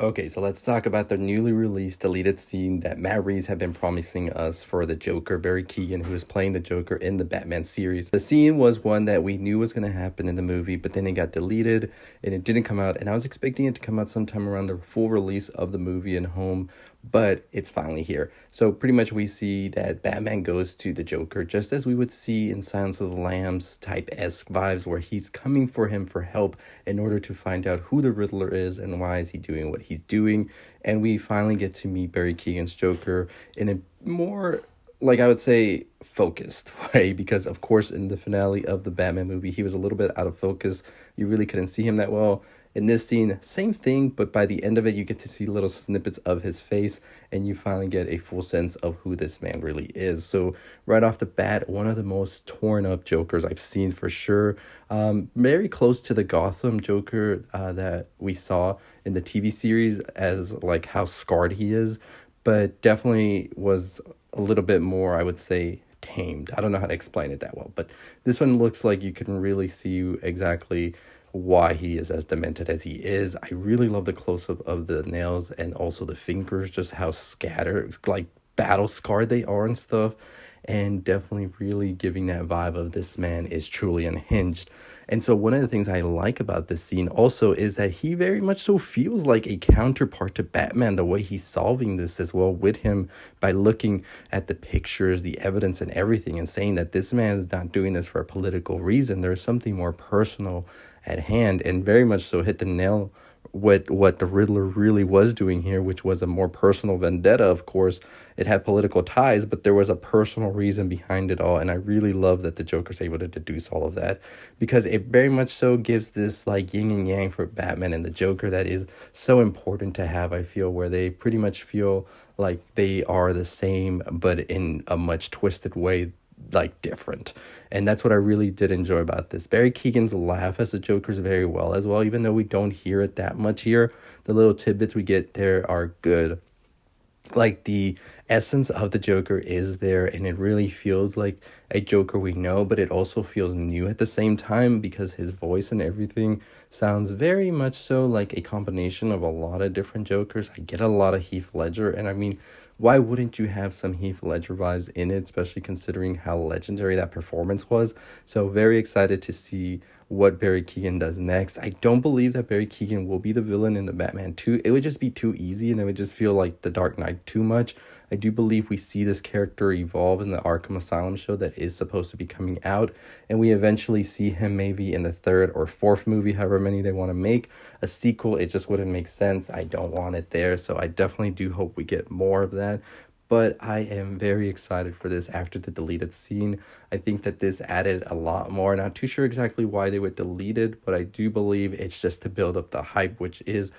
Okay, so let's talk about the newly released deleted scene that Matt Reeves had been promising us for the Joker, Barry Keoghan, who is playing the Joker in the Batman series. The scene was one that we knew was going to happen in the movie, but then it got deleted and it didn't come out. And I was expecting it to come out sometime around the full release of the movie and home, but it's finally here. So pretty much we see that Batman goes to the Joker just as we would see in Silence of the Lambs type-esque vibes, where he's coming for him for help in order to find out who the Riddler is and why is he doing what he's doing. And we finally get to meet Barry Keoghan's Joker in a more, like, I would say, focused way, because of course in the finale of the Batman movie he was a little bit out of focus. You really couldn't see him that well. In this scene, same thing, but by the end of it, you get to see little snippets of his face, and you finally get a full sense of who this man really is. So right off the bat, one of the most torn up Jokers I've seen for sure. Very close to the Gotham Joker that we saw in the TV series, as like how scarred he is, but definitely was a little bit more, I would say, tamed. I don't know how to explain it that well, but this one looks like you can really see exactly why he is as demented as he is. I really love the close-up of the nails and also the fingers, just how scattered, like battle scarred they are and stuff, and definitely really giving that vibe of this man is truly unhinged. And so one of the things I like about this scene also is that he very much so feels like a counterpart to Batman, the way he's solving this as well with him by looking at the pictures, the evidence and everything, and saying that this man is not doing this for a political reason. There's something more personal at hand, and very much so hit the nail with what the Riddler really was doing here, which was a more personal vendetta. Of course, it had political ties, but there was a personal reason behind it all, and I really love that the Joker's able to deduce all of that, because it very much so gives this like yin and yang for Batman and the Joker that is so important to have, I feel, where they pretty much feel like they are the same, but in a much twisted way, like different. And that's what I really did enjoy about this. Barry Keoghan's laugh as the Joker's very well as well, even though we don't hear it that much here. The little tidbits we get there are good. Like the essence of the Joker is there, and it really feels like a Joker we know, but it also feels new at the same time, because his voice and everything sounds very much so like a combination of a lot of different Jokers. I get a lot of Heath Ledger, and I mean, why wouldn't you have some Heath Ledger vibes in it, especially considering how legendary that performance was? So very excited to see what Barry Keoghan does next. I don't believe that Barry Keoghan will be the villain in the Batman 2. It would just be too easy, and it would just feel like The Dark Knight too much. I do believe we see this character evolve in the Arkham Asylum show that is supposed to be coming out, and we eventually see him maybe in the third or fourth movie, however many they want to make. A sequel, it just wouldn't make sense. I don't want it there, so I definitely do hope we get more of that. But I am very excited for this after the deleted scene. I think that this added a lot more. Not too sure exactly why they would delete it, but I do believe it's just to build up the hype, which is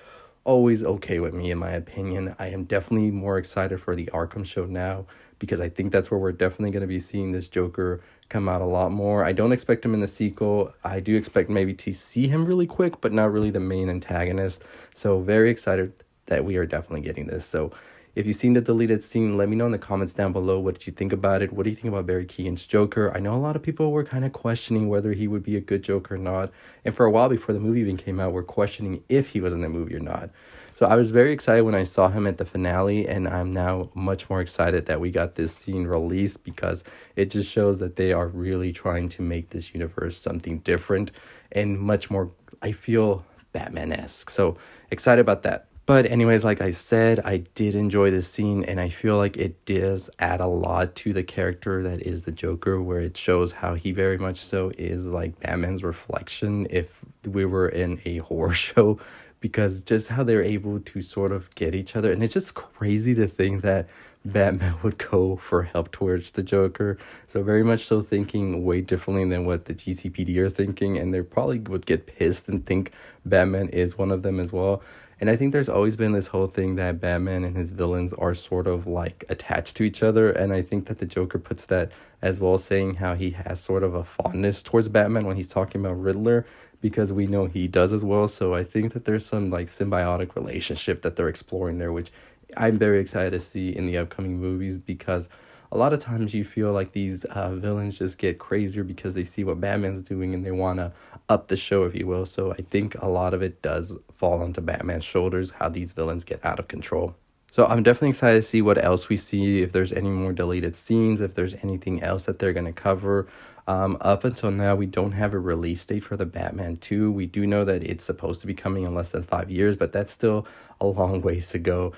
always okay with me, in my opinion. I am definitely more excited for the Arkham show now, because I think that's where we're definitely going to be seeing this Joker come out a lot more. I don't expect him in the sequel. I do expect maybe to see him really quick, but not really the main antagonist. So very excited that we are definitely getting this. So if you've seen the deleted scene, let me know in the comments down below. What did you think about it? What do you think about Barry Keoghan's Joker? I know a lot of people were kind of questioning whether he would be a good Joker or not. And for a while before the movie even came out, we're questioning if he was in the movie or not. So I was very excited when I saw him at the finale, and I'm now much more excited that we got this scene released, because it just shows that they are really trying to make this universe something different and much more, I feel, Batman-esque. So excited about that. But anyways, like I said, I did enjoy this scene, and I feel like it does add a lot to the character that is the Joker, where it shows how he very much so is like Batman's reflection if we were in a horror show, because just how they're able to sort of get each other. And it's just crazy to think that Batman would go for help towards the Joker. So very much so thinking way differently than what the GCPD are thinking, and they probably would get pissed and think Batman is one of them as well. And I think there's always been this whole thing that Batman and his villains are sort of like attached to each other. And I think that the Joker puts that as well, saying how he has sort of a fondness towards Batman when he's talking about Riddler, because we know he does as well. So I think that there's some like symbiotic relationship that they're exploring there, which I'm very excited to see in the upcoming movies, because a lot of times you feel like these villains just get crazier because they see what Batman's doing and they want to up the show, if you will. So I think a lot of it does fall onto Batman's shoulders, how these villains get out of control. So I'm definitely excited to see what else we see, if there's any more deleted scenes, if there's anything else that they're going to cover. Up until now, we don't have a release date for the Batman 2. We do know that it's supposed to be coming in less than 5 years, but that's still a long ways to go.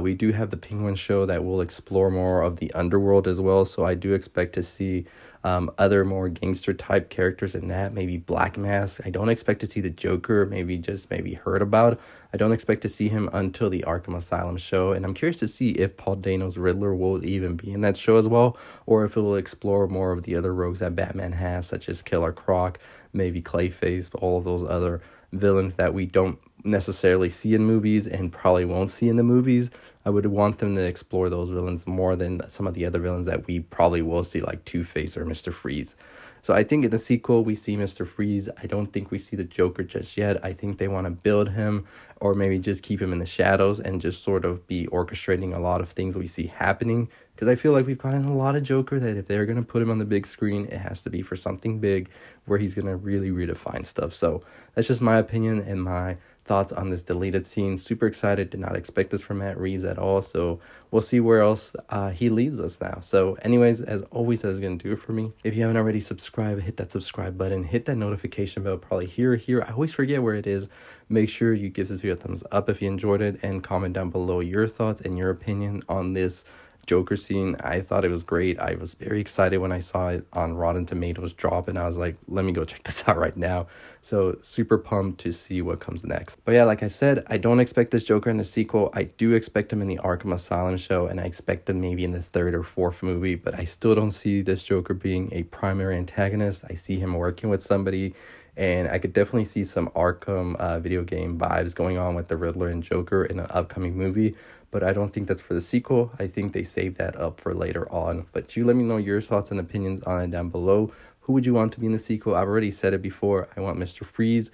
We do have the Penguin show that will explore more of the underworld as well, so I do expect to see other more gangster type characters in that, maybe Black Mask. I don't expect to see the Joker, maybe heard about. I don't expect to see him until the Arkham Asylum show, and I'm curious to see if Paul Dano's Riddler will even be in that show as well, or if it will explore more of the other rogues that Batman has, such as Killer Croc, maybe Clayface, all of those other villains that we don't necessarily see in movies and probably won't see in the movies. I would want them to explore those villains more than some of the other villains that we probably will see, like Two-Face or Mr. Freeze. So I think in the sequel we see Mr. Freeze. I don't think we see the Joker just yet. I think they want to build him, or maybe just keep him in the shadows and just sort of be orchestrating a lot of things we see happening. Because I feel like we've gotten a lot of Joker that if they're going to put him on the big screen, it has to be for something big where he's going to really redefine stuff. So that's just my opinion and my thoughts on this deleted scene. Super excited. Did not expect this from Matt Reeves at all. So we'll see where else he leads us now. So anyways, as always, that's going to do it for me. If you haven't already subscribed, hit that subscribe button. Hit that notification bell. Probably here. I always forget where it is. Make sure you give this video a thumbs up if you enjoyed it, and comment down below your thoughts and your opinion on this Joker scene. I thought it was great. I was very excited when I saw it on Rotten Tomatoes drop, and I was like, let me go check this out right now. So super pumped to see what comes next. But yeah, like I've said, I don't expect this Joker in the sequel. I do expect him in the Arkham Asylum show, and I expect him maybe in the third or fourth movie, but I still don't see this Joker being a primary antagonist. I see him working with somebody, and I could definitely see some Arkham video game vibes going on with the Riddler and Joker in an upcoming movie. But I don't think that's for the sequel. I think they saved that up for later on. But you let me know your thoughts and opinions on it down below. Who would you want to be in the sequel? I've already said it before. I want Mr. Freeze,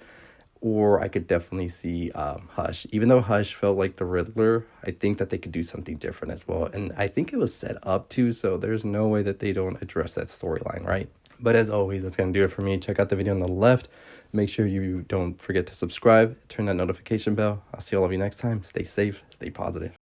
or I could definitely see Hush. Even though Hush felt like the Riddler, I think that they could do something different as well. And I think it was set up to, so there's no way that they don't address that storyline, right? But as always, that's going to do it for me. Check out the video on the left. Make sure you don't forget to subscribe. Turn that notification bell. I'll see all of you next time. Stay safe. Stay positive.